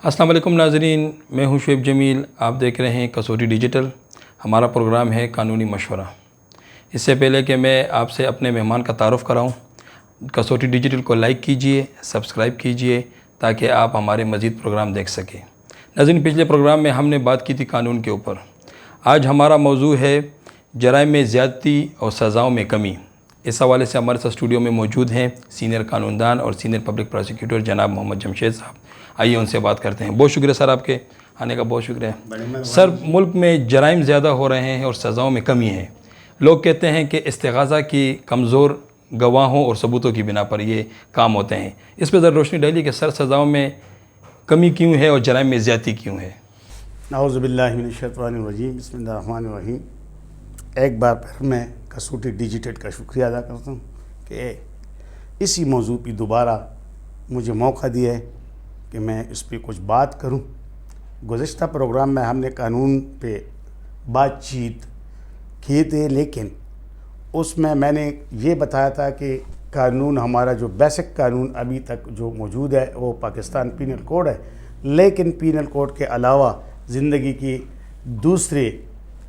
अस्सलाम वालेकुम नाज़रीन, मैं हूं शुएब जमील। आप देख रहे हैं कसौटी डिजिटल। हमारा प्रोग्राम है कानूनी मशवरा। इससे पहले कि मैं आपसे अपने मेहमान का तारुफ़ कराऊं, कसौटी डिजिटल को लाइक कीजिए, सब्सक्राइब कीजिए ताकि आप हमारे मज़ीद प्रोग्राम देख सकें। नाज़रीन, पिछले प्रोग्राम में हमने बात की थी कानून के ऊपर। आज हमारा मौजू है जराइम में ज़्यादती और सज़ाओं में कमी। इस हवाले से हमारे साथ स्टूडियो में मौजूद हैं सीनियर कानूनदान और सीनियर पब्लिक प्रोसिक्यूटर जनाब मोहम्मद जमशेद साहब। आइए उनसे बात करते हैं। बहुत शुक्रिया सर, आपके आने का बहुत शुक्रिया। सर, मुल्क में जराइम ज़्यादा हो रहे हैं और सज़ाओं में कमी है। लोग कहते हैं कि इस्तिग़ासा की कमज़ोर गवाहों और सबूतों की बिना पर ये काम होते हैं। इस पर ज़रा रोशनी डालिए कि सर सज़ाओं में कमी क्यों है और जराइम में ज़्यादती क्यों है। नाऊज़ु बिल्लाहि मिनश्शैतानिर्रजीम, बिस्मिल्लाहिर्रहमानिर्रहीम। एक बार फिर मैं कसौटी डिजिटल का शुक्रिया अदा करता हूँ कि इसी मौजू पर दोबारा मुझे मौका दिया है कि मैं इस पर कुछ बात करूं। गुज़िश्ता प्रोग्राम में हमने कानून पे बातचीत किए थे, लेकिन उसमें मैंने ये बताया था कि कानून हमारा जो बेसिक कानून अभी तक जो मौजूद है वो पाकिस्तान पीनल कोड है, लेकिन पीनल कोड के अलावा ज़िंदगी की दूसरे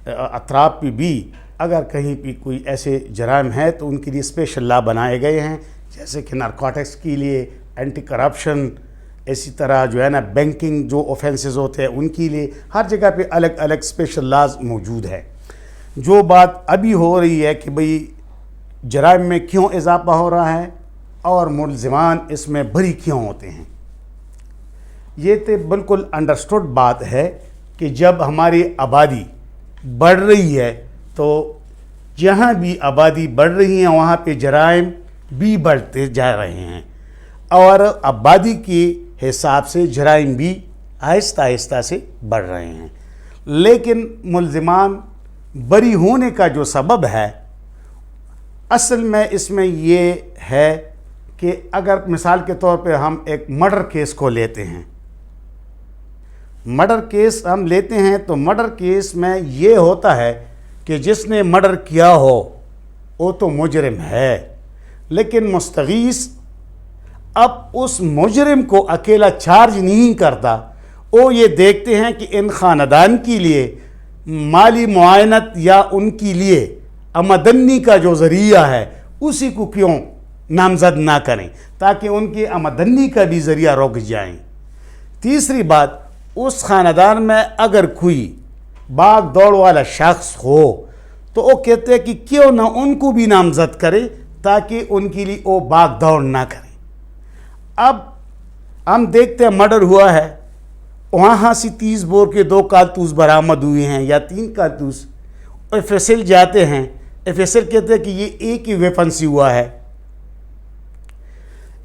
अतराफ़ पे भी अगर कहीं भी कोई ऐसे जराइम हैं तो उनके लिए स्पेशल लॉ बनाए गए हैं, जैसे कि नारकोटिक्स के लिए एंटी करप्शन, इसी तरह जो है ना बैंकिंग जो ऑफेंसेस होते हैं उनके लिए हर जगह पे अलग अलग स्पेशल लॉज मौजूद है। जो बात अभी हो रही है कि भाई जराइम में क्यों इजाफा हो रहा है और मुलज़िमान इसमें बरी क्यों होते हैं, ये तो बिल्कुल अंडरस्टूड बात है कि जब हमारी आबादी बढ़ रही है तो जहाँ भी आबादी बढ़ रही है वहाँ पे जराइम भी बढ़ते जा रहे हैं और आबादी के हिसाब से जराइम भी आहिस्ता आहिस्ता से बढ़ रहे हैं। लेकिन मुलज़िमान बरी होने का जो सबब है असल में इसमें ये है कि अगर मिसाल के तौर पे हम एक मर्डर केस को लेते हैं, मर्डर केस हम लेते हैं तो मर्डर केस में ये होता है कि जिसने मर्डर किया हो वो तो मुजरिम है, लेकिन मुस्तगीस अब उस मुजरिम को अकेला चार्ज नहीं करता। वो ये देखते हैं कि इन ख़ानदान के लिए माली मुआयनत या उनके लिए आमदनी का जो ज़रिया है उसी को क्यों नामज़द ना करें ताकि उनकी आमदनी का भी ज़रिया रुक जाए। तीसरी बात, उस ख़ानदान में अगर कोई भाग दौड़ वाला शख्स हो तो वो कहते हैं कि क्यों ना उनको भी नामज़द करें ताकि उनके लिए वो भाग दौड़ ना करें। अब हम देखते हैं मर्डर हुआ है, वहाँ से 30 बोर के 2 कारतूस बरामद हुए हैं या 3 कारतूस। एफएसएल जाते हैं, एफएसएल कहते हैं कि ये एक ही वेपन से हुआ है।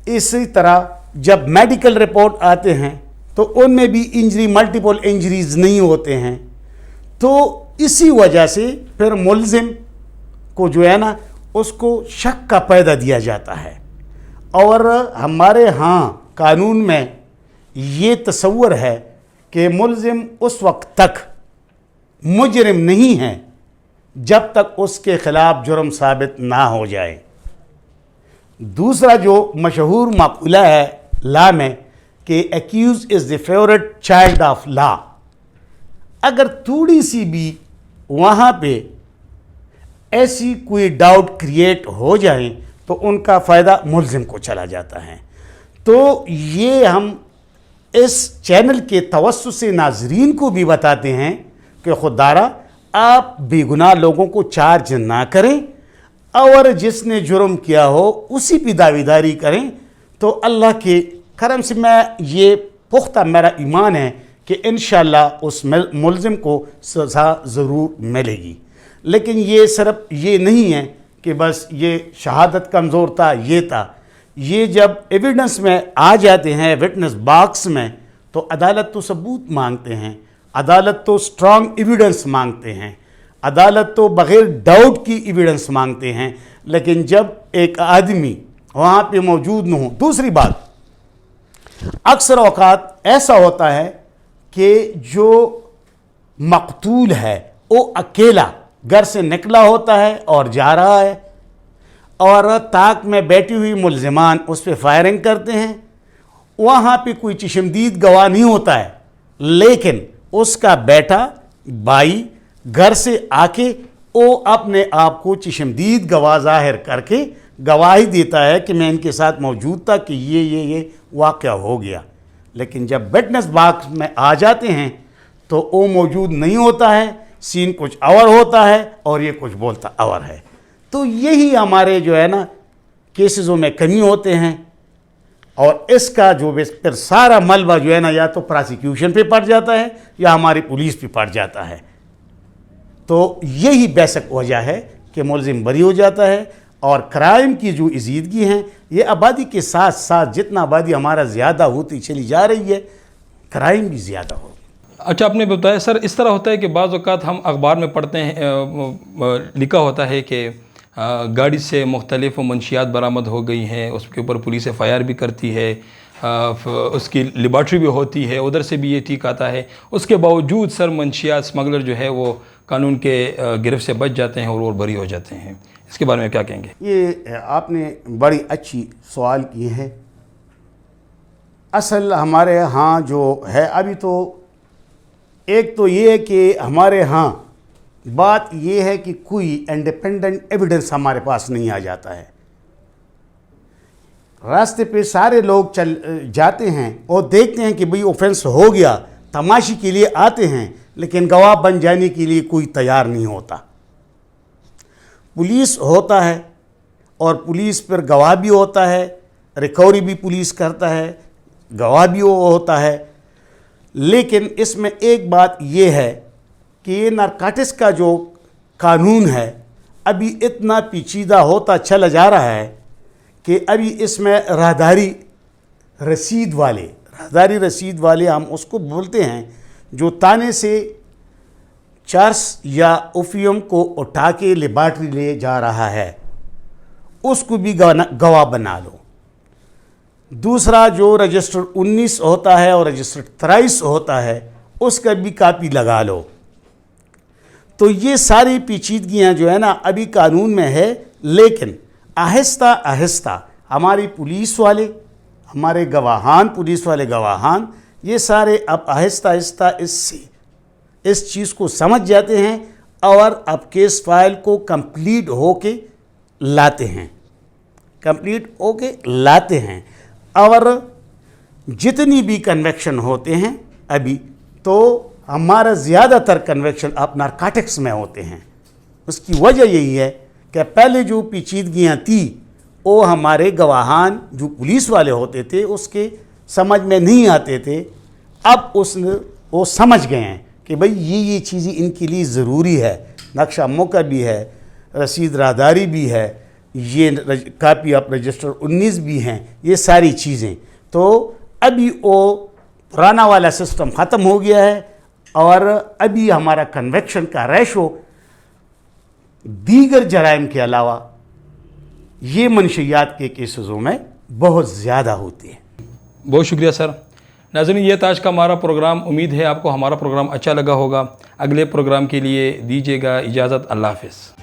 इसी तरह जब मेडिकल रिपोर्ट आते हैं तो उनमें भी इंजरी मल्टीपल इंजरीज नहीं होते हैं। तो इसी वजह से फिर मुलजिम को जो है ना उसको शक का पैदा दिया जाता है और हमारे यहाँ कानून में ये तस्वर है कि मुलजिम उस वक्त तक मुजरिम नहीं है जब तक उसके ख़िलाफ़ जुर्म साबित ना हो जाए। दूसरा जो मशहूर मक़ूला है लॉ में कि accused is the favourite child of law, अगर थोड़ी सी भी वहाँ पे ऐसी कोई डाउट क्रिएट हो जाए तो उनका फ़ायदा मुलजिम को चला जाता है। तो ये हम इस चैनल के तवस्सुस से नाज़रीन को भी बताते हैं कि खुदारा आप बेगुनाह लोगों को चार्ज ना करें और जिसने जुर्म किया हो उसी पे दावेदारी करें। तो अल्लाह के करम से मैं ये पुख्ता मेरा ईमान है कि इंशाअल्लाह उस मुलजिम को सज़ा ज़रूर मिलेगी। लेकिन ये सिर्फ ये नहीं है कि बस ये शहादत कमज़ोर था, ये था। ये जब एविडेंस में आ जाते हैं विटनेस बॉक्स में तो अदालत तो सबूत मांगते हैं, अदालत तो स्ट्रॉन्ग एविडेंस मांगते हैं, अदालत तो बग़ैर डाउट की एविडेंस मांगते हैं। लेकिन जब एक आदमी वहाँ पे मौजूद न हो। दूसरी बात, अक्सर औक़ात ऐसा होता है कि जो मक़तूल है वो अकेला घर से निकला होता है और जा रहा है और ताक में बैठी हुई मुलज़िमान उस पर फायरिंग करते हैं। वहाँ पे कोई चशमदीद गवाह नहीं होता है, लेकिन उसका बेटा भाई घर से आके वो अपने आप को चशमदीद गवाह जाहिर करके गवाही देता है कि मैं इनके साथ मौजूद था कि ये वाक़या हो गया। लेकिन जब विटनेस बॉक्स में आ जाते हैं तो वो मौजूद नहीं होता है, सीन कुछ और होता है और ये कुछ बोलता और है। तो यही हमारे जो है ना केसेसों में कमी होते हैं, और इसका जो फिर सारा मलबा जो है ना या तो प्रोसिक्यूशन पे पड़ जाता है या हमारी पुलिस पे पड़ जाता है। तो यही बेसिक वजह है कि मुलजिम बरी हो जाता है, और क्राइम की जो इजीदगी हैं ये आबादी के साथ साथ जितना आबादी हमारा ज़्यादा होती चली जा रही है, क्राइम भी ज़्यादा हो। अच्छा, आपने बताया सर, इस तरह होता है कि बाज़ औक़ात हम अखबार में पढ़ते हैं, लिखा होता है कि गाड़ी से मुख्तलिफ मंशियात बरामद हो गई हैं, उसके ऊपर पुलिस FIR भी करती है, उसकी लेबॉर्ट्री भी होती है, उधर से भी ये ठीक आता है, उसके बावजूद सर मंशियात स्मगलर जो है वो कानून के गिरफ्त से बच जाते हैं और वो बरी हो जाते हैं। इसके बारे में क्या कहेंगे? ये आपने बड़ी अच्छी सवाल की है। असल हमारे यहाँ जो है अभी तो एक तो ये है कि हमारे यहाँ बात ये है कि कोई इंडिपेंडेंट एविडेंस हमारे पास नहीं आ जाता है। रास्ते पे सारे लोग चल जाते हैं और देखते हैं कि भाई ऑफेंस हो गया, तमाशी के लिए आते हैं, लेकिन गवाह बन जाने के लिए कोई तैयार नहीं होता। पुलिस होता है और पुलिस पर गवाह भी होता है, रिकवरी भी पुलिस करता है, गवाह भी वो होता है। लेकिन इसमें एक बात ये है कि ये नारकोटिक्स का जो कानून है अभी इतना पेचीदा होता चला जा रहा है कि अभी इसमें राहदारी रसीद वाले हम उसको बोलते हैं जो ताने से चर्स या ओफियम को उठा के लेबॉर्ट्री ले जा रहा है, उसको भी गवाह बना लो। दूसरा जो रजिस्टर 19 होता है और रजिस्टर 23 होता है, उसका भी कापी लगा लो। तो ये सारी पेचीदगियाँ जो है ना अभी कानून में है, लेकिन आहिस्ता आहिस्ता हमारी पुलिस वाले, हमारे गवाहान, पुलिस वाले गवाहान, ये सारे अब आहिस्ता आहिस्ता इस चीज़ को समझ जाते हैं और अब केस फाइल को कंप्लीट होके लाते हैं और जितनी भी कन्वेक्शन होते हैं अभी तो हमारा ज़्यादातर कन्वेक्शन अब नारकोटिक्स में होते हैं। उसकी वजह यही है कि पहले जो पेचीदगियाँ थी वो हमारे गवाहान जो पुलिस वाले होते थे उसके समझ में नहीं आते थे। अब वो समझ गए हैं कि भाई ये चीज़ें इनके लिए ज़रूरी है, नक्शा मौका भी है, रसीद राहदारी भी है, ये कापी ऑफ रजिस्टर 19 भी हैं, ये सारी चीज़ें। तो अभी वो पुराना वाला सिस्टम ख़त्म हो गया है और अभी हमारा कन्वेक्शन का रेशो दीगर जराइम के अलावा ये मंशियात के केसेसों में बहुत ज़्यादा होती है। बहुत शुक्रिया सर। नाज़रीन, ये था आज का हमारा प्रोग्राम। उम्मीद है आपको हमारा प्रोग्राम अच्छा लगा होगा। अगले प्रोग्राम के लिए दीजिएगा इजाज़त। अल्लाह हाफ़िज़।